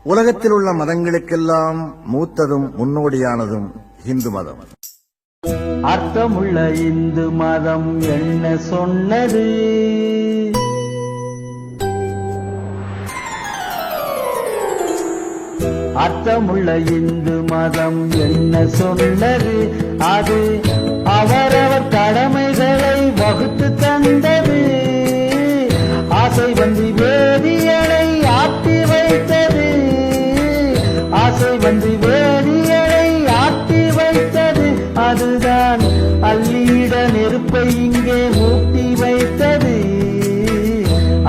உலகத்தில் உள்ள மதங்களுக்கெல்லாம் மூத்ததும் முன்னோடியானதும் இந்து மதம். அர்த்தமுள்ள இந்து மதம் என்ன சொன்னது? அர்த்தமுள்ள இந்து மதம் என்ன சொன்னது? அது அவரவர் கடமைகளை வகுத்து தந்தது. ஆசை வந்து வேதியனை ஆட்டி வைத்தது. ஆசை வந்து வேதியனை ஆட்டி வைத்தது. அதுதான் அள்ளியிட நெருப்பை இங்கே மூட்டி வைத்தது.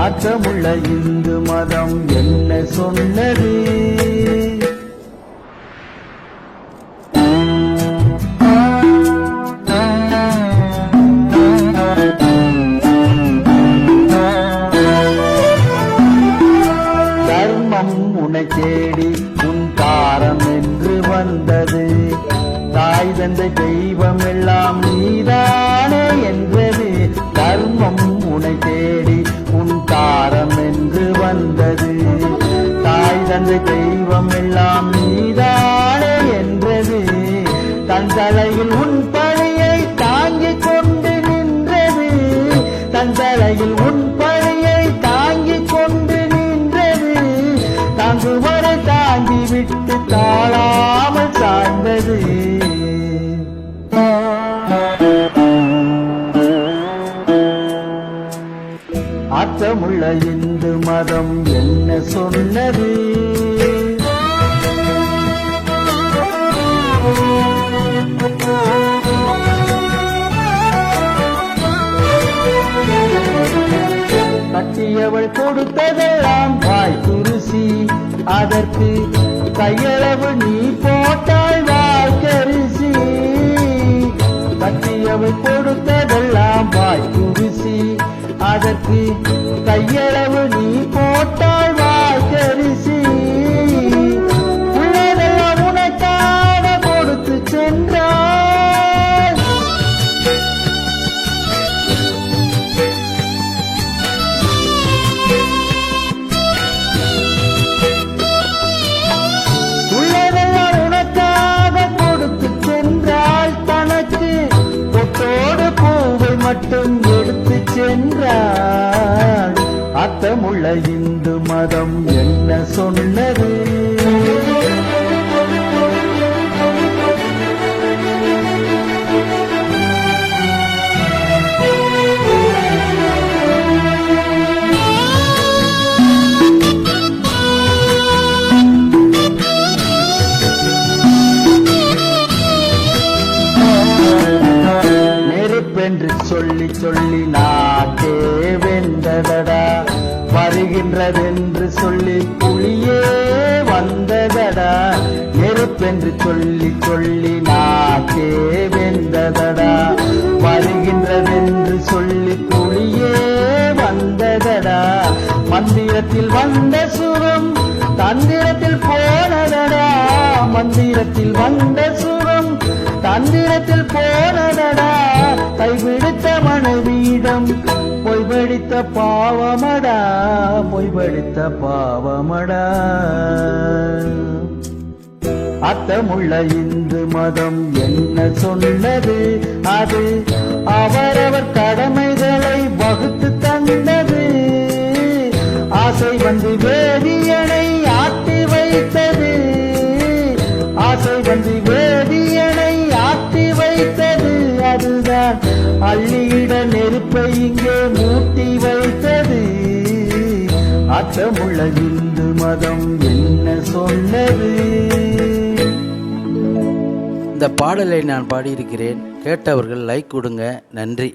அர்த்தமுள்ள இந்து மதம் என்ன சொன்னது? தர்மம் உன்னை தேடி உன் தாரம் என்று வந்தது. தாய் தந்தை தெய்வம் எல்லாம் நீதானே என்றது. தர்மம் உன்னை தேடி உன் தாரம் என்று வந்தது. தாய் தந்தை தெய்வம் எல்லாம் நீதானே என்றது. தன் தலையில் உன் பழியை தாங்கிக் கொண்டு நின்றது. தன் தலையில் உன் பழியை தாங்கிக் கொண்டு நின்றது. தாங்குவரை தாங்கி விட்டு தாழாமல் சாய்ந்தது. அர்த்தமுள்ள இந்து மதம் என்ன சொன்னது? கட்டியவள் கொடுத்ததெல்லாம் வாய்க்கு ருசி. அதற்கு கையளவு நீ போட்டால் வாழ்க்கரிசி. கட்டியவள் கொடுத்ததெல்லாம் வாய்க்கு ருசி. அதற்கு கையளவு நீ போட்டால் வாழ்க்கரிசி. உள்ளதெல்லாம் உனக்காக கொடுத்து சென்றால். உள்ளதெல்லாம் உனக்காக கொடுத்து சென்றால். தனக்கு பொட்டோடு பூவை மட்டும் எடுத்து சென்றாள். அர்த்தமுள்ள இந்து மதம் என்ன சொன்னது? நெருப்பென்று சொல்லி சொல்லி நாட்டே வெந்ததடா. வருகின்றதென்று சொல்லி புலியே வந்ததடா. நெருப்பென்று சொல்லி சொல்லி நாட்டே வெந்ததடா. வருகின்றதென்று சொல்லி புலியே வந்ததடா. மந்திரத்தில் வந்த சுரம் தந்திரத்தில் போனதடா. மந்திரத்தில் வந்த சுரம் தந்திரத்தில் போனதடா. கைவிடுத்த மனைவியிடம் பொய்படித்த பாவமடா. பொய்படித்த பாவமடா. அர்த்தமுள்ள இந்து மதம் என்ன சொன்னது? அது அவரவர் கடமைகளை வகுத்து தந்தது. ஆசை வந்து வேதியனை ஆட்டி வைத்தது. ஆசை வந்து வேதியனை ஆட்டி வைத்தது. அதுதான் அள்ளியிட நெருப்பை இங்கே மூட்டி வைத்தது. அர்த்தமுள்ள இந்து மதம் என்ன சொன்னது? இந்த பாடலை நான் பாடியிருக்கிறேன். கேட்டவர்கள் லைக் கொடுங்க. நன்றி.